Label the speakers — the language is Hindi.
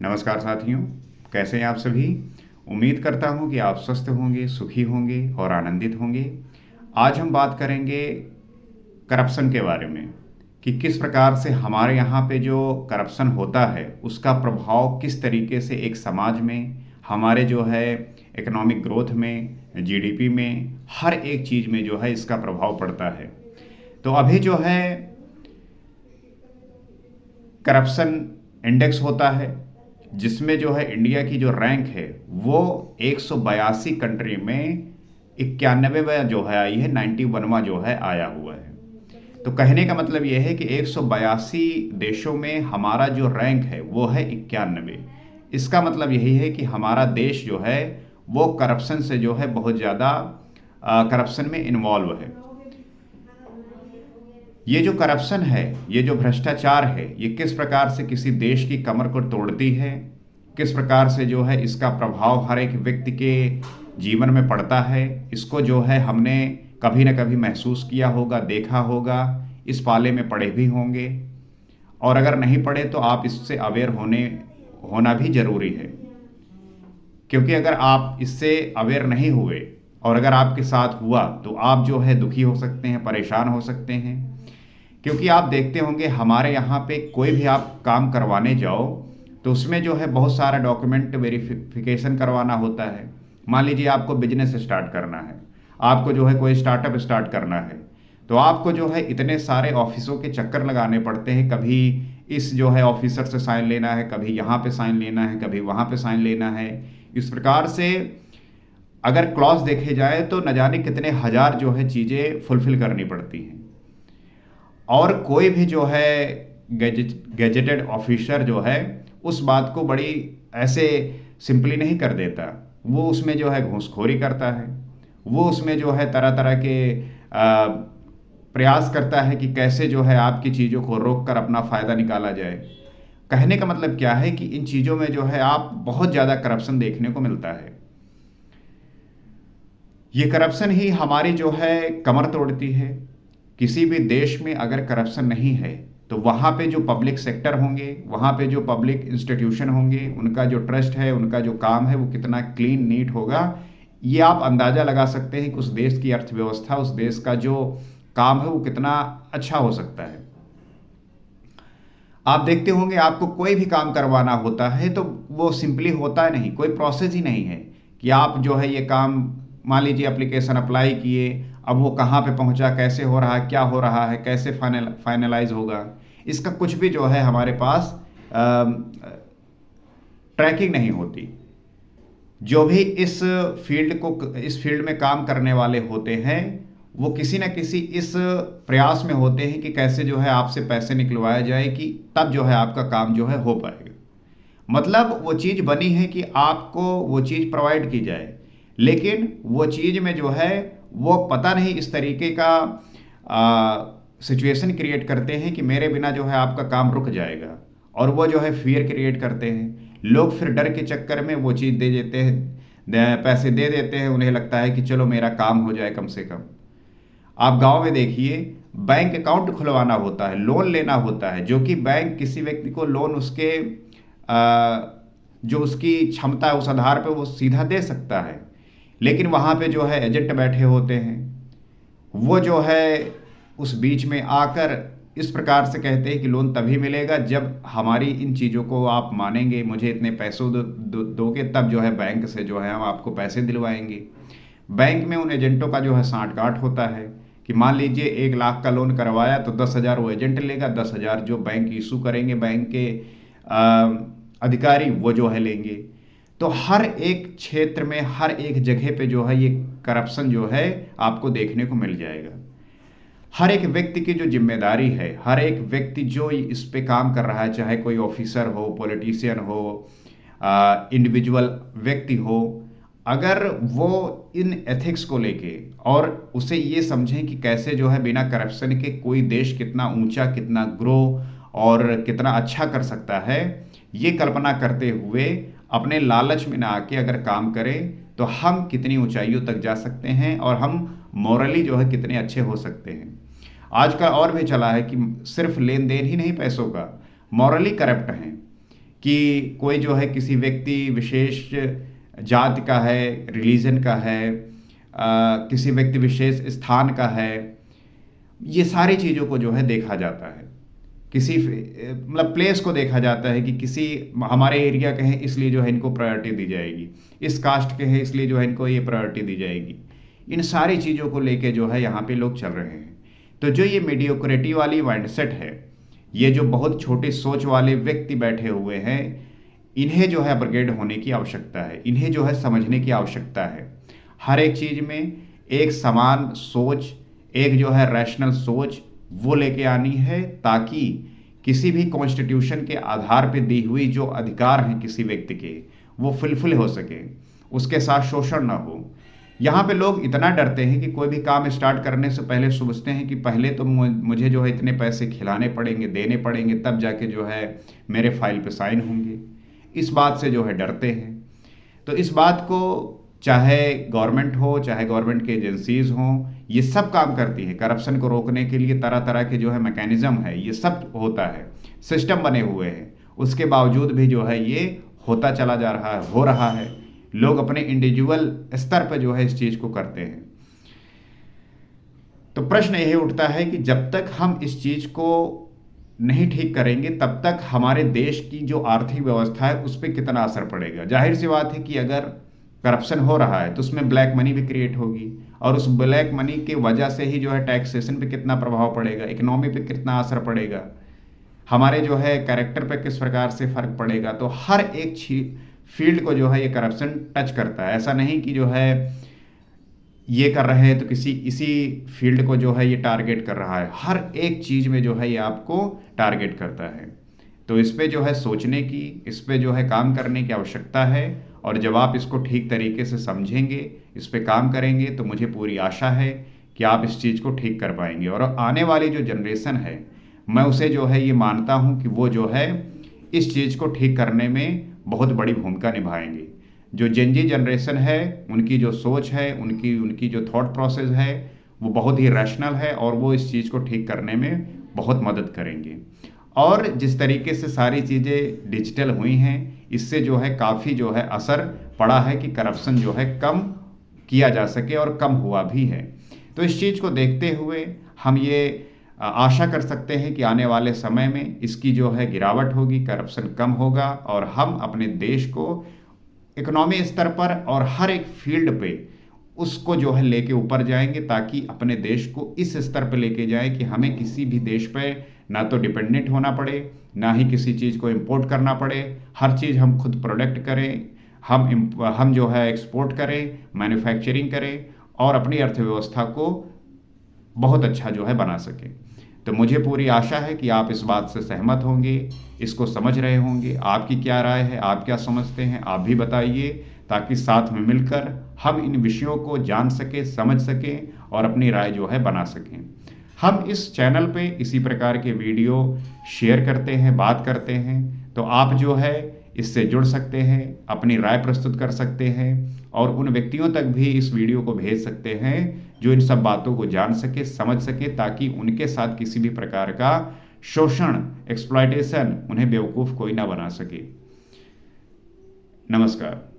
Speaker 1: नमस्कार साथियों, कैसे हैं आप सभी? उम्मीद करता हूं कि आप स्वस्थ होंगे, सुखी होंगे और आनंदित होंगे। आज हम बात करेंगे करप्शन के बारे में कि किस प्रकार से हमारे यहाँ पे जो करप्शन होता है, उसका प्रभाव किस तरीके से एक समाज में, हमारे जो है इकोनॉमिक ग्रोथ में, जीडीपी में, हर एक चीज़ में जो है इसका प्रभाव पड़ता है। तो अभी जो है करप्शन इंडेक्स होता है, जिसमें जो है इंडिया की जो रैंक है वो 182 कंट्री में 91वां जो है आई है, 91वां जो है आया हुआ है। तो कहने का मतलब ये है कि 182 देशों में हमारा जो रैंक है वो है 91। इसका मतलब यही है कि हमारा देश जो है वो करप्शन से जो है बहुत ज़्यादा करप्शन में इन्वॉल्व है। ये जो करप्शन है, ये जो भ्रष्टाचार है, ये किस प्रकार से किसी देश की कमर को तोड़ती है, किस प्रकार से जो है इसका प्रभाव हर एक व्यक्ति के जीवन में पड़ता है, इसको जो है हमने कभी ना कभी महसूस किया होगा, देखा होगा, इस पाले में पड़े भी होंगे। और अगर नहीं पड़े तो आप इससे अवेयर होना भी ज़रूरी है, क्योंकि अगर आप इससे अवेयर नहीं हुए और अगर आपके साथ हुआ तो आप जो है दुखी हो सकते हैं, परेशान हो सकते हैं। क्योंकि आप देखते होंगे हमारे यहाँ पे कोई भी आप काम करवाने जाओ तो उसमें जो है बहुत सारा डॉक्यूमेंट वेरिफिकेशन करवाना होता है। मान लीजिए आपको बिजनेस स्टार्ट करना है, आपको जो है कोई स्टार्टअप स्टार्ट करना है, तो आपको जो है इतने सारे ऑफिसों के चक्कर लगाने पड़ते हैं। कभी इस जो है ऑफिसर से साइन लेना है, कभी यहाँ पे साइन लेना है, कभी वहाँ पे साइन लेना है। इस प्रकार से अगर क्लॉज देखे जाए तो न जाने कितने हजार जो है चीज़ें फुलफिल करनी पड़ती हैं। और कोई भी जो है गैजेटेड ऑफिसर जो है उस बात को बड़ी ऐसे सिंपली नहीं कर देता। वो उसमें जो है घूसखोरी करता है, वो उसमें जो है तरह तरह के प्रयास करता है कि कैसे जो है आपकी चीज़ों को रोक कर अपना फ़ायदा निकाला जाए। कहने का मतलब क्या है कि इन चीज़ों में जो है आप बहुत ज़्यादा करप्शन देखने को मिलता है। ये करप्शन ही हमारी जो है कमर तोड़ती है। किसी भी देश में अगर करप्शन नहीं है तो वहाँ पे जो पब्लिक सेक्टर होंगे, वहाँ पे जो पब्लिक इंस्टीट्यूशन होंगे, उनका जो ट्रस्ट है, उनका जो काम है वो कितना क्लीन नीट होगा, ये आप अंदाज़ा लगा सकते हैं कि उस देश की अर्थव्यवस्था, उस देश का जो काम है वो कितना अच्छा हो सकता है। आप देखते होंगे आपको कोई भी काम करवाना होता है तो वो सिंपली होता नहीं, कोई प्रोसेस ही नहीं है कि आप जो है ये काम, मान लीजिए एप्लीकेशन अप्लाई किए, अब वो कहाँ पे पहुँचा, कैसे हो रहा है, क्या हो रहा है, कैसे फाइनलाइज होगा, इसका कुछ भी जो है हमारे पास ट्रैकिंग नहीं होती। जो भी इस फील्ड में काम करने वाले होते हैं वो किसी न किसी इस प्रयास में होते हैं कि कैसे जो है आपसे पैसे निकलवाया जाए कि तब जो है आपका काम जो है हो पाएगा। मतलब वो चीज़ बनी है कि आपको वो चीज़ प्रोवाइड की जाए, लेकिन वो चीज़ में जो है वो पता नहीं इस तरीके का सिचुएशन क्रिएट करते हैं कि मेरे बिना जो है आपका काम रुक जाएगा। और वो जो है फियर क्रिएट करते हैं। लोग फिर डर के चक्कर में वो चीज़ दे देते हैं, पैसे दे देते हैं। उन्हें लगता है कि चलो मेरा काम हो जाए कम से कम। आप गांव में देखिए, बैंक अकाउंट खुलवाना होता है, लोन लेना होता है, जो कि बैंक किसी व्यक्ति को लोन उसके जो उसकी क्षमता है उस आधार पे वो सीधा दे सकता है। लेकिन वहाँ पे जो है एजेंट बैठे होते हैं, वो जो है उस बीच में आकर इस प्रकार से कहते हैं कि लोन तभी मिलेगा जब हमारी इन चीज़ों को आप मानेंगे, मुझे इतने पैसों दोगे तब जो है बैंक से जो है हम आपको पैसे दिलवाएंगे। बैंक में उन एजेंटों का जो है साठ गांठ होता है कि मान लीजिए 1 लाख का लोन करवाया तो 10,000 वो एजेंट लेगा, 10,000 जो बैंक इशू करेंगे, बैंक के अधिकारी वो जो है लेंगे। तो हर एक क्षेत्र में, हर एक जगह पे जो है ये करप्शन जो है आपको देखने को मिल जाएगा। हर एक व्यक्ति की जो जिम्मेदारी है, हर एक व्यक्ति जो इस पे काम कर रहा है, चाहे कोई ऑफिसर हो, पॉलिटिशियन हो, इंडिविजुअल व्यक्ति हो, अगर वो इन एथिक्स को लेके और उसे ये समझें कि कैसे जो है बिना करप्शन के कोई देश कितना ऊंचा, कितना ग्रो और कितना अच्छा कर सकता है, ये कल्पना करते हुए अपने लालच में ना आके अगर काम करें तो हम कितनी ऊंचाइयों तक जा सकते हैं और हम मॉरली जो है कितने अच्छे हो सकते हैं। आजकल और भी चला है कि सिर्फ लेन देन ही नहीं पैसों का, मॉरली करप्ट हैं कि कोई जो है किसी व्यक्ति विशेष जाति का है, रिलीजन का है, किसी व्यक्ति विशेष स्थान का है, ये सारी चीज़ों को जो है देखा जाता है। किसी मतलब प्लेस को देखा जाता है कि किसी हमारे एरिया के हैं इसलिए जो है इनको प्रायोरिटी दी जाएगी, इस कास्ट के हैं इसलिए जो है इनको ये प्रायोरिटी दी जाएगी। इन सारी चीज़ों को लेके जो है यहाँ पे लोग चल रहे हैं। तो जो ये मीडियोक्रिटी वाली माइंडसेट है, ये जो बहुत छोटी सोच वाले व्यक्ति बैठे हुए हैं, इन्हें जो है अपग्रेड होने की आवश्यकता है, इन्हें जो है समझने की आवश्यकता है। हर एक चीज़ में एक समान सोच, एक जो है रैशनल सोच वो लेके आनी है, ताकि किसी भी कॉन्स्टिट्यूशन के आधार पे दी हुई जो अधिकार हैं किसी व्यक्ति के, वो फुलफिल हो सके, उसके साथ शोषण ना हो। यहाँ पे लोग इतना डरते हैं कि कोई भी काम स्टार्ट करने से पहले सोचते हैं कि पहले तो मुझे जो है इतने पैसे खिलाने पड़ेंगे, देने पड़ेंगे, तब जाके जो है मेरे फाइल पे साइन होंगे। इस बात से जो है डरते हैं। तो इस बात को चाहे गवर्नमेंट हो, चाहे गवर्नमेंट की एजेंसीज हों, ये सब काम करती है। करप्शन को रोकने के लिए तरह तरह के जो है मैकेनिज्म है, ये सब होता है, सिस्टम बने हुए हैं। उसके बावजूद भी जो है ये होता चला जा रहा है, हो रहा है। लोग अपने इंडिविजुअल स्तर पर जो है इस चीज़ को करते हैं। तो प्रश्न यही उठता है कि जब तक हम इस चीज़ को नहीं ठीक करेंगे, तब तक हमारे देश की जो आर्थिक व्यवस्था है उस पर कितना असर पड़ेगा। जाहिर सी बात है कि अगर करप्शन हो रहा है तो उसमें ब्लैक मनी भी क्रिएट होगी, और उस ब्लैक मनी की वजह से ही जो है टैक्सेशन पे कितना प्रभाव पड़ेगा, इकोनॉमी पे कितना असर पड़ेगा, हमारे जो है कैरेक्टर पे किस प्रकार से फ़र्क पड़ेगा। तो हर एक फील्ड को जो है ये करप्शन टच करता है। ऐसा नहीं कि जो है ये कर रहे हैं तो इसी फील्ड को जो है ये टारगेट कर रहा है। हर एक चीज़ में जो है ये आपको टारगेट करता है। तो इस पे जो है सोचने की, इस पे जो है काम करने की आवश्यकता है। और जब आप इसको ठीक तरीके से समझेंगे, इस पे काम करेंगे, तो मुझे पूरी आशा है कि आप इस चीज़ को ठीक कर पाएंगे। और आने वाली जो जनरेशन है, मैं उसे जो है ये मानता हूँ कि वो जो है इस चीज़ को ठीक करने में बहुत बड़ी भूमिका निभाएंगे। जो जेनजी जनरेशन है, उनकी जो सोच है, उनकी जो थॉट प्रोसेस है, वो बहुत ही रैशनल है, और वो इस चीज़ को ठीक करने में बहुत मदद करेंगे। और जिस तरीके से सारी चीज़ें डिजिटल हुई हैं, इससे जो है काफ़ी जो है असर पड़ा है कि करप्शन जो है कम किया जा सके, और कम हुआ भी है। तो इस चीज़ को देखते हुए हम ये आशा कर सकते हैं कि आने वाले समय में इसकी जो है गिरावट होगी, करप्शन कम होगा, और हम अपने देश को इकोनॉमी स्तर पर और हर एक फील्ड पे उसको जो है लेके ऊपर जाएंगे, ताकि अपने देश को इस स्तर पे लेके जाएं कि हमें किसी भी देश पे ना तो डिपेंडेंट होना पड़े, ना ही किसी चीज़ को इंपोर्ट करना पड़े। हर चीज़ हम खुद प्रोडक्ट करें, हम जो है एक्सपोर्ट करें, मैन्युफैक्चरिंग करें, और अपनी अर्थव्यवस्था को बहुत अच्छा जो है बना सकें। तो मुझे पूरी आशा है कि आप इस बात से सहमत होंगे, इसको समझ रहे होंगे। आपकी क्या राय है, आप क्या समझते हैं, आप भी बताइए, ताकि साथ में मिलकर हम इन विषयों को जान सकें, समझ सकें, और अपनी राय जो है बना सकें। हम इस चैनल पे इसी प्रकार के वीडियो शेयर करते हैं, बात करते हैं। तो आप जो है इससे जुड़ सकते हैं, अपनी राय प्रस्तुत कर सकते हैं, और उन व्यक्तियों तक भी इस वीडियो को भेज सकते हैं जो इन सब बातों को जान सके, समझ सके, ताकि उनके साथ किसी भी प्रकार का शोषण, एक्सप्लॉयटेशन, उन्हें बेवकूफ़ कोई ना बना सके। नमस्कार।